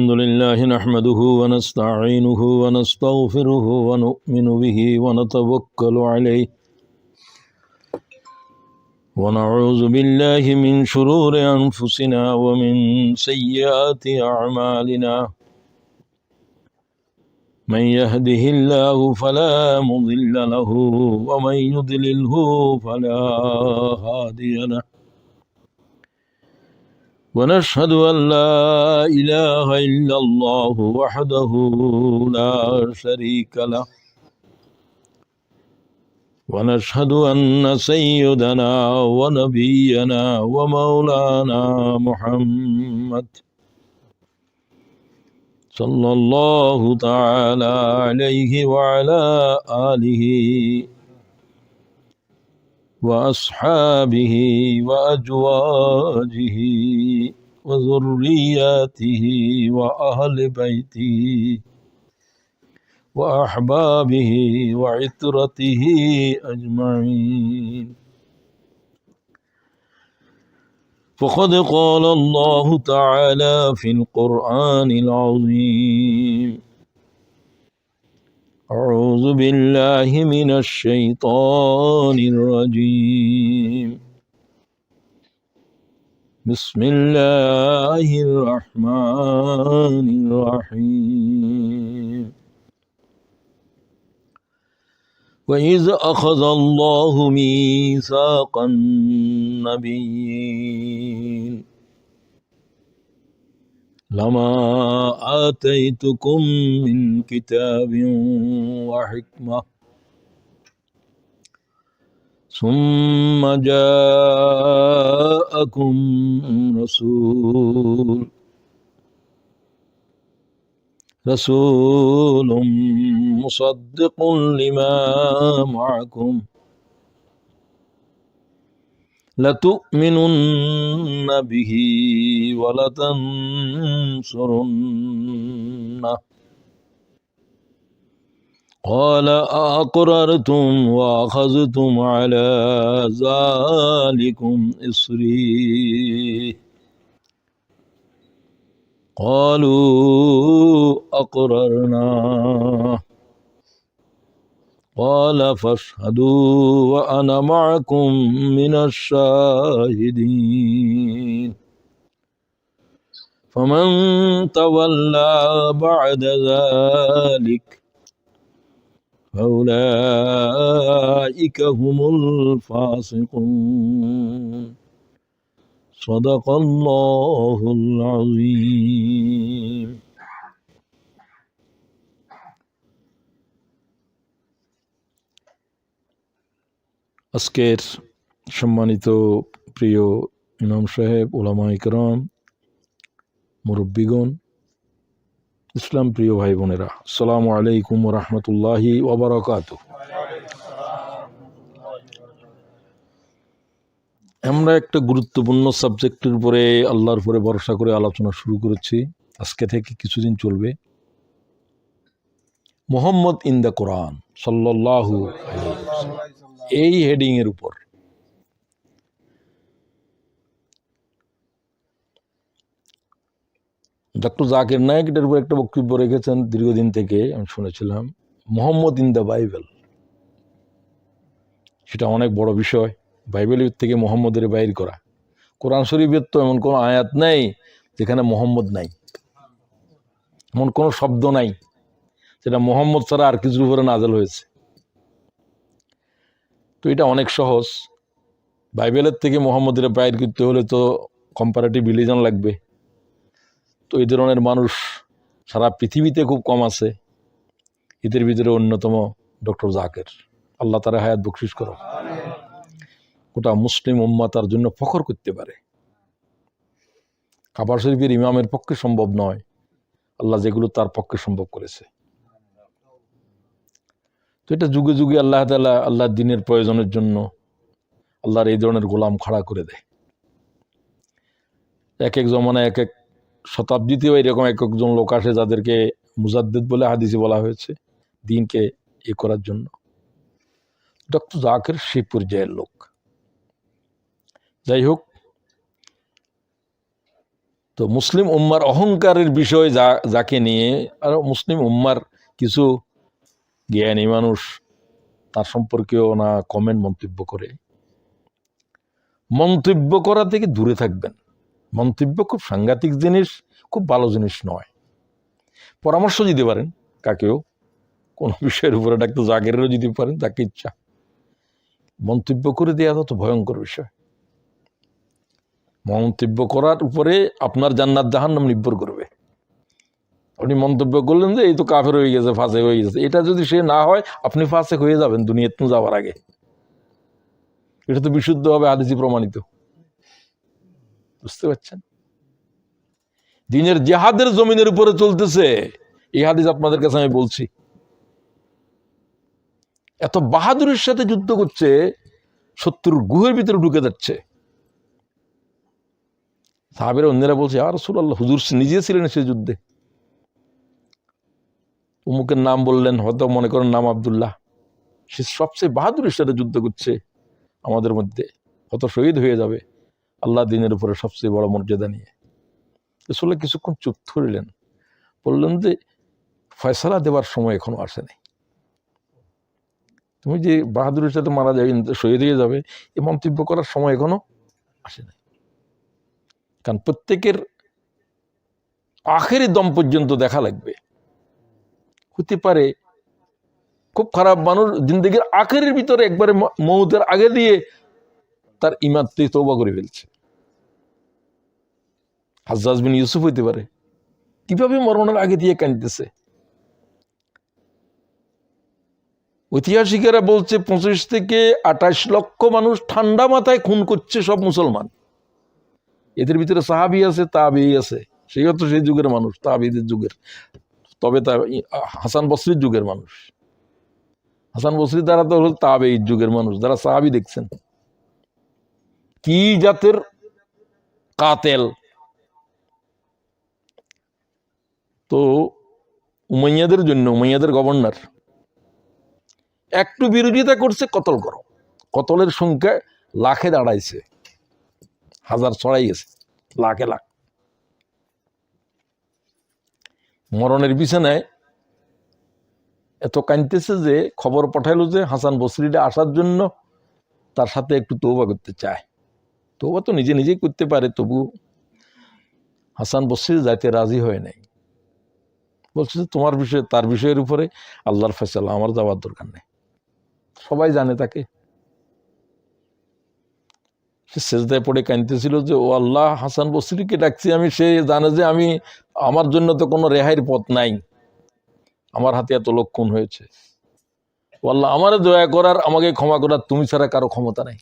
الحمد لله نحمده ونستعينه ونستغفره ونؤمن به ونتوكل عليه ونعوذ بالله من شرور أنفسنا ومن سيئات أعمالنا من يهده الله فلا مضل له ومن يضلله فلا هادي له ونشهد أن لا إله إلا الله وحده لا شريك له ونشهد أن سيدنا ونبينا ومولانا محمد صلى الله تعالى عليه وعلى آله وأصحابه وأزواجه وذرياته وأهل بيته وأحبابه وعترته أجمعين فقد قال الله تعالى في القرآن العظيم أعوذ بالله من الشيطان الرجيم بسم الله الرحمن الرحيم وإذ أخذ الله ميثاق النبيين لما آتيتكم من كتاب وحكمة ثم جاءكم رسول مصدق لما معكم لتؤمنن به ولتنصرنه قال أأقررتم وأخذتم على ذلكم إصري قالوا أقررنا قال فاشهدوا وأنا معكم من الشاهدين فمن تولى بعد ذلك فأولئك هم الفاسقون صدق الله العظيم আজকের সম্মানিত প্রিয় ইমাম সাহেব, ওলামায়ে কেরাম, মুরব্বিগণ, ইসলাম প্রিয় ভাই বোনেরা, আসসালামু আলাইকুম ওয়া রাহমাতুল্লাহি ওয়া বারাকাতুহু। আমরা একটা গুরুত্বপূর্ণ সাবজেক্টের উপরে আল্লাহর উপরে ভরসা করে আলোচনা শুরু করেছি। আজকে থেকে কিছুদিন চলবে। মুহাম্মদ ইন দ্য কোরআন সাল্লাল্লাহু আলাইহি ওয়াসাল্লাম, এই হেডিং এর উপর ডক্টর জাকির নায়েক এটার উপর একটা বক্তব্য রেখেছেন দীর্ঘদিন থেকে আমি শুনেছিলাম। মুহাম্মদ ইন দ্য বাইবেল, সেটা অনেক বড় বিষয়। বাইবেলের থেকে মুহাম্মদের বাইর করা। কোরআন শরীফের তো এমন কোনো আয়াত নেই যেখানে মুহাম্মদ নাই, এমন কোনো শব্দ নাই যেটা মুহাম্মদ ছাড়া আর কিছুর উপরে নাযিল হয়েছে। তো এটা অনেক সহজ। বাইবেলের থেকে মুহাম্মদের বাইর করতে হলে তো কম্পারেটিভ রিলিজন লাগবে। তো এই ধরনের মানুষ সারা পৃথিবীতে খুব কম আছে। এদের ভিতরে অন্যতম ডক্টর জাকির, আল্লাহ তার হায়াত বকশিশ করো। গোটা মুসলিম উম্মাহ তার জন্য ফখর করতে পারে। কাবা শরীফের ইমামের পক্ষে সম্ভব নয়, আল্লাহ যেগুলো তার পক্ষে সম্ভব করেছে। তো এটা যুগে যুগে আল্লাহ তাআলা আল্লাহর দ্বীনের প্রয়োজনের জন্য আল্লাহর এই ধরনের গোলাম খাড়া করে দেয়। এক এক জমানায় এক এক শতাব্দীতেও এরকম এক একজন লোক আসে যাদেরকে মুজাদ্দিদ বলে হাদিসে বলা হয়েছে, দ্বীনকে করার জন্য। ডক্টর জাকির সেই পর্যায়ের লোক। যাই হোক, তো মুসলিম উম্মার অহংকারের বিষয় যাকে নিয়ে আর মুসলিম উম্মার কিছু জ্ঞানী মানুষ তার সম্পর্কেও না কমেন্ট মন্তব্য করে। মন্তব্য করা থেকে দূরে থাকবেন। মন্তব্য খুব সাংঘাতিক জিনিস, খুব ভালো জিনিস নয়। পরামর্শ দিতে পারেন কাকেও, কোনো বিষয়ের উপরে ডাক্তার জাগেরেরও দিতে পারেন যাকে ইচ্ছা। মন্তব্য করে দেওয়া তো ভয়ঙ্কর বিষয়। মন্তব্য করার উপরে আপনার জান্নাত জাহান্নাম নির্ভর করবে। আপনি মন্তব্য করলেন যে এই তো কাফের হয়ে গেছে, ফাসেক হয়ে গেছে, এটা যদি সে না হয় আপনি ফাসেক হয়ে যাবেন দুনিয়াতে যাওয়ার আগে। এটা তো বিশুদ্ধ হবে, হাদিসে প্রমাণিত। বুঝতে পারছেন? দিনের জিহাদের জমিনের উপরে চলতেছে, এই হাদিস আপনাদের কাছে আমি বলছি। এত বাহাদুরের সাথে যুদ্ধ করছে, শত্রুর গুহের ভিতরে ঢুকে যাচ্ছে। সাহাবেরা অন্যরা বলছে, আর রাসূলুল্লাহ, হুজুর নিজে ছিলেন সে যুদ্ধে। উমুকের নাম বললেন, হয়তো মনে করেন নাম আব্দুল্লাহ, সে সবচেয়ে বাহাদুরের সাথে যুদ্ধ করছে আমাদের মধ্যে, হয়তো শহীদ হয়ে যাবে আল্লাহ দিনের উপরে সবচেয়ে বড় মর্যাদা নিয়ে। রাসূলুল্লাহ কিছুক্ষণ চুপ ধরলেন, বললেন যে ফয়সালা দেওয়ার সময় এখনো আসেনি। তুমি যে বাহাদুরের সাথে মারা যাবে, শহীদ হয়ে যাবে, এই মন্তব্য করার সময় এখনো আসেনি। কারণ প্রত্যেকের আখেরি দম পর্যন্ত দেখা লাগবে। হতে পারে খুব খারাপ মানুষ জিন্দেগির আখেরের ভিতরে একবারে মৌতের আগে দিয়ে তার ঈমান থেকে তওবা করে ফেলছে। হাজ্জাজ বিন ইউসুফ হইতে পারে, কিভাবে মরণের আগে দিয়ে কাঁদতেছে। ঐতিহাসিকেরা বলছে 25 থেকে 28 লক্ষ মানুষ ঠান্ডা মাথায় খুন করছে সব মুসলমান। এদের ভিতরে সাহাবী আছে, তাবেঈ আছে, সেই তো সেই যুগের মানুষ, তাবেঈদের যুগের। তবে তা হাসান বসরির যুগের মানুষ। হাসান বসরি দ্বারা তো হল তাবেঈর যুগের মানুষ, যারা সাহাবী দেখছেন। কি জাতের কাতেল! তো উমাইয়াদের জন্য, উমাইয়াদের গভর্নর একটু বিরোধিতা করছে, কতল করো। কতলের সংখ্যা লাখে দাঁড়াইছে, হাজার ছড়াই গেছে, লাখে লাখ। মরণের বিছানায় এত কাঁদতেছে যে খবর পাঠাইলো যে হাসান বসরিটা আসার জন্য তার সাথে একটু তওবা করতে চায়। তওবা তো নিজে নিজেই করতে পারে, তবু হাসান বসরি যাইতে রাজি হয় নাই। বলছে যে তোমার বিষয়ে, তার বিষয়ের উপরে আল্লাহর ফয়সালা, আমার যাওয়ার দরকার নেই। সবাই জানে তাকে। সে সেজদায় পড়ে কাঁদতেছিল যে ও আল্লাহ, হাসান বসরিকে ডাকছি আমি, সে জানে যে আমি, আমার জন্য তো কোনো রেহাইয়ের পথ নাই, আমার হাতে এত লোক খুন হয়েছে। ও আল্লাহ, আমারে দয়া করার, আমাকে ক্ষমা করার তুমি ছাড়া কারো ক্ষমতা নাই।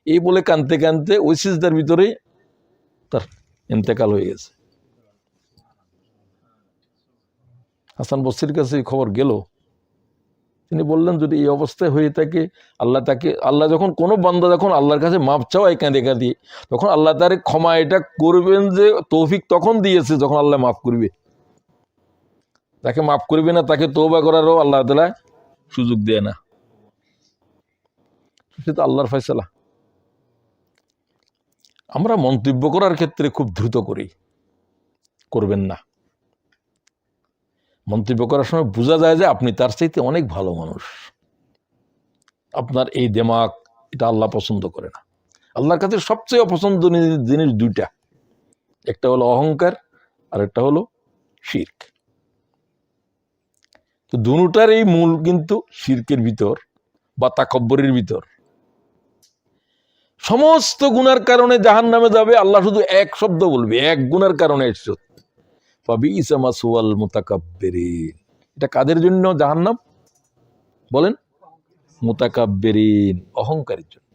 এই বলে কাঁদতে কাঁদতে ওই সিজদার ভিতরেই তার ইন্তেকাল হয়ে গেছে। হাসান বসরির কাছে এই খবর গেল। তিনি বললেন, যদি এই অবস্থায় হয়ে থাকে, আল্লাহ তাকে, আল্লাহ যখন কোনো বান্দা যখন আল্লাহর কাছে মাপ চাওয়াই কাঁদে কাঁদে, তখন আল্লাহ তার ক্ষমা এটা করবেন যে তৌফিক তখন দিয়েছে যখন আল্লাহ মাফ করবে। তাকে মাফ করবে না, তাকে তওবা করারও আল্লাহ তাআলা সুযোগ দেয় না। সেটা আল্লাহর ফয়সালা। আমরা মন্তব্য করার ক্ষেত্রে খুব দ্রুত করি, করবেন না। মন্তব্য করার সময় বোঝা যায় যে আপনি তার চাইতে অনেক ভালো মানুষ। আপনার এই দিমাগ, এটা আল্লাহ পছন্দ করে না। আল্লাহর কাছে সবচেয়ে অপছন্দনীয় জিনিস দুইটা, একটা হলো অহংকার, আর একটা হলো শিরক। তো দুটার এই মূল কিন্তু শিরকের ভিতর বা তাকব্বরের ভিতর। সমস্ত গুনার কারণে জাহান্নামে যাবে, আল্লাহ শুধু এক শব্দ বলবে, এক গুনার কারণে এসছো। ফাবিইসা মাসওয়াল মুতাকাব্বিরিন। এটা কাদের জন্য জাহান্নাম বলেন? মুতাকাব্বিরিন, অহংকারের জন্য।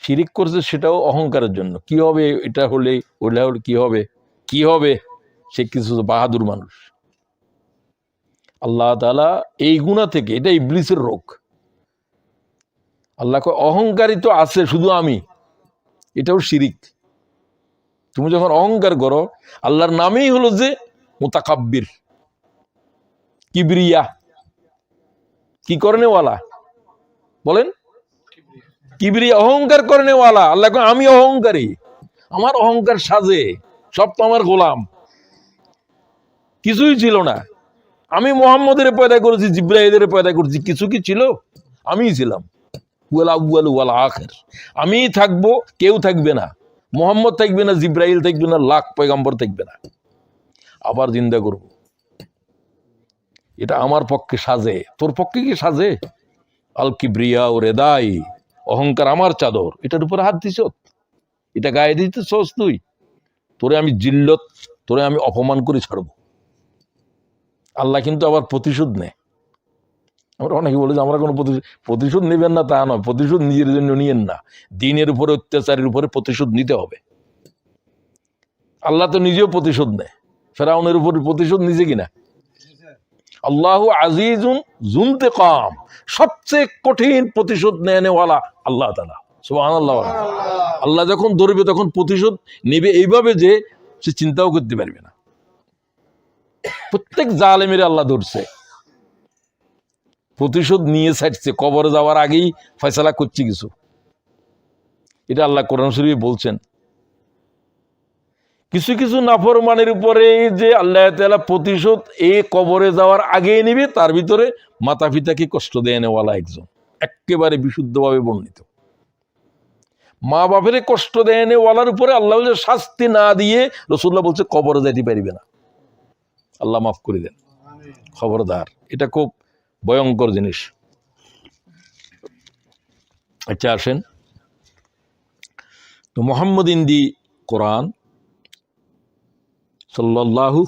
শিরিক করছে সেটাও অহংকারের জন্য। কি হবে এটা হলে, ওটা হলে কি হবে, কি হবে, সে কিছু বাহাদুর মানুষ। আল্লাহ তাআলা এই গুনাহ থেকে, এটা ইবলিসের রোগ। আল্লাহ কয় অহংকারী তো আছে, শুধু আমি, এটাও শিরিক। তুমি যখন অহংকার করো, আল্লাহর নামেই হলো যে মুতাকাব্বির, কিবরিয়া, কি করনেওয়ালা বলেন? কিবরিয়া, অহংকার করনেওয়ালা। আল্লাহ কয় আমি অহংকারী। আমার অহংকার সাজে, সব তো আমার গোলাম, কিছুই ছিল না। আমি মুহাম্মদের পয়দা করেছি, জিব্রাইলের পয়দা করেছি, কিছু কি ছিল? আমিই ছিলাম। ওয়াল আউয়াল ওয়াল আখির, আমিই থাকবো, কেউ থাকবে না। মুহাম্মদ থাকবে না, জিব্রাইল থাকবে না, লাখ পয়গম্বর থাকবে না, আবার জিন্দা করব। এটা আমার পক্ষে সাজে, তোর পক্ষে কি সাজে? আল কিবরিয়া ও রেদাই, অহংকার আমার চাদর, এটার উপরে হাত দিছ, এটা গায়ে দিতেছস তুই? তোরে আমি জিল্লত, তোরে আমি অপমান করে ছাড়বো। আল্লাহ কিন্তু আবার প্রতিশোধ নেয়। আমরা অনেকে বলে যে আমরা কোনো প্রতিশোধ নেবেন না, তা নয়। প্রতিশোধ নিজের জন্য নিয়েন না, দিনের উপরে, অত্যাচারের উপরে প্রতিশোধ নিতে হবে। আল্লাহ তো নিজেও প্রতিশোধ নেয়, ফেরাউনের উপর প্রতিশোধ নিজে কিনা। আল্লাহু আজিজুন যুনতিকাম, সবচেয়ে কঠিন প্রতিশোধ নেওয়ালা আল্লাহ তাআলা, সুবহানাল্লাহ। আল্লাহ যখন ধরবে তখন প্রতিশোধ নেবে এইভাবে যে সে চিন্তাও করতে পারবে না। প্রত্যেক জালেমের আল্লাহ ধরছে, প্রতিশোধ নিয়ে ছাড়ছে, কবরে যাওয়ার আগেই ফয়সালা করছে কিছু। এটা আল্লাহ কোরআন শরীফে বলছেন। কিছু কিছু নাফরমানের উপরে যে আল্লাহ তাআলা প্রতিশোধ কবরে যাওয়ার আগে নিবে, তার ভিতরে মাতা পিতাকে কষ্ট দেয় নেওয়ালা একজন, একেবারে বিশুদ্ধভাবে বর্ণিত। মা বাপের কষ্ট দেয় নেওয়ালার উপরে আল্লাহ শাস্তি না দিয়ে রাসূলুল্লাহ বলছে কবরে যাইতে পারবে না। আল্লাহ মাফ করে দেন, খবরদার, এটা খুব ভয়ঙ্কর জিনিস। আচ্ছা আসেন, তো মুহাম্মদ ইন দি কোরআন সাল্লাল্লাহু,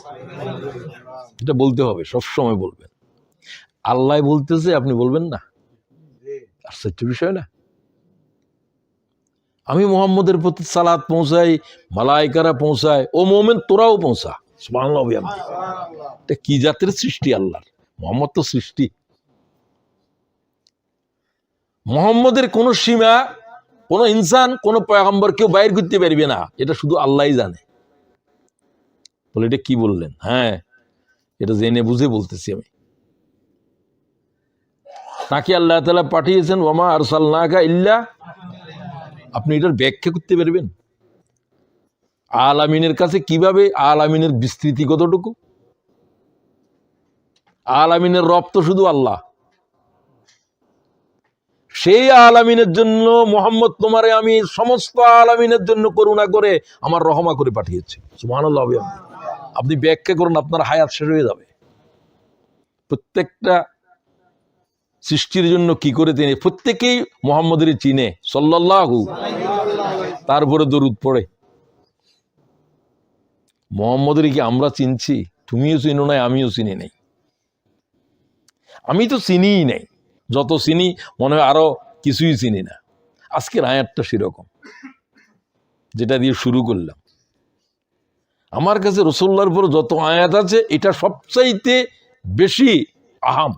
এটা বলতে হবে, সবসময় বলবেন। আল্লাহ বলতেছে, আপনি বলবেন না? আশ্চর্য বিষয় না? আমি মুহাম্মদের প্রতি সালাত পৌঁছাই, মালায়েকারা পৌঁছায়, ও মোমেন তোরাও পৌঁছা। সুবহানাল্লাহ। এটা কি জাতের সৃষ্টি আল্লাহর? মুহাম্মদ তো সৃষ্টি। মুহাম্মদের কোন সীমা কোন ইনসান, কোন পয়গম্বর কেউ বাইর করতে পারবে না, এটা শুধু আল্লাহই জানে। বলে এটা কি বললেন? হ্যাঁ, এটা জেনে বুঝে বলতেছি আমি। তাকে আল্লাহ তাআলা পাঠিয়েছেন, ওয়ামা আরসালনাকা ইল্লা, আপনি এটার ব্যাখ্যা করতে পারবেন? আলামিনের কাছে কিভাবে, আলামিনের বিস্তৃতি কতটুকু? আলামিনের রব তো শুধু আল্লাহ। সেই আলামিনের জন্য মুহাম্মদ তোমারে আমি সমস্ত আলামিনের জন্য করুণা করে আমার রহমা করে পাঠিয়েছি। সুবহানাল্লাহ। আপনি ব্যাখ্যা করুন, আপনার হায়াত শেষ হয়ে যাবে। প্রত্যেকটা সৃষ্টির জন্য কি করে তিনি, প্রত্যেকেই মুহাম্মদের চিনে সাল্লাল্লাহু, তারপরে দরুদ পড়ে। মুহাম্মদের কি আমরা চিনছি? তুমিও চিনো নাই, আমিও চিনি নাই। আমি তো চিনিই নাই, যত চিনি মনে হয় আরো কিছুই চিনি না। আজকের আয়াতটা সেরকম, যেটা দিয়ে শুরু করলাম। আমার কাছে রাসূলুল্লাহর উপর যত আয়াত আছে, এটা সবচাইতে বেশি আহাম,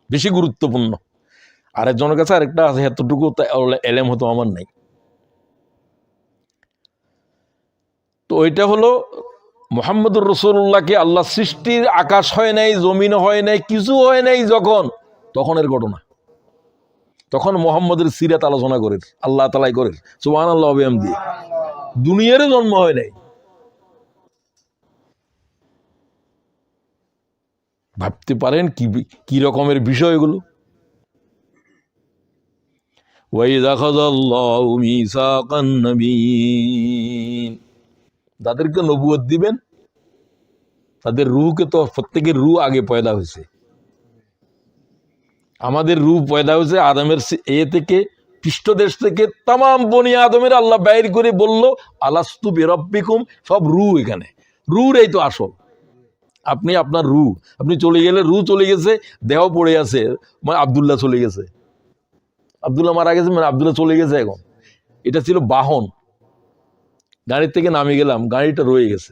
বেশি গুরুত্বপূর্ণ। আরেকজনের কাছে আরেকটা আছে, এতটুকু এলেম হতো আমার নাই। তো ওইটা হলো মুহাম্মদুর রাসূলুল্লাহকে আল্লাহ সৃষ্টির, আকাশ হয় নাই, জমিন হয় নাই, কিছু হয় নাই যখন, তখনের ঘটনা। তখন মুহাম্মদের সিরাত আলোচনা করেন, আল্লাহ তাআলাই করেন। সুবহানাল্লাহ ওয়া বিহামদিহি। দুনিয়ার জন্ম হয় নাই। ভাবতে পারেন কি রকমের বিষয়গুলো। ওয়াইযা আখাযাল্লাহু মিসাকান নাবিয়্যিন, যাদেরকে নবুয়ত দিবেন তাদের রূহকে তো, প্রত্যেকের রূহ আগে পয়দা হয়েছে। আমাদের রূহ পয়দা হয়েছে আদমের থেকে, পৃষ্ঠদেশ থেকে। তামাম বনি আদমের আল্লাহ বাইর করে বলল আলাস্তু বিরাব্বিকুম, সব রূহ এখানে। রূহ এই তো আসল। আপনি আপনার রূহ, আপনি চলে গেলে রূহ চলে গেছে, দেহ পড়ে আছে, মানে আব্দুল্লাহ চলে গেছে, আব্দুল্লাহ মারা গেছে, মানে আব্দুল্লাহ চলে গেছে। এখন এটা ছিল বাহন, গাড়ির থেকে নামে গেলাম, গাড়িটা রয়ে গেছে।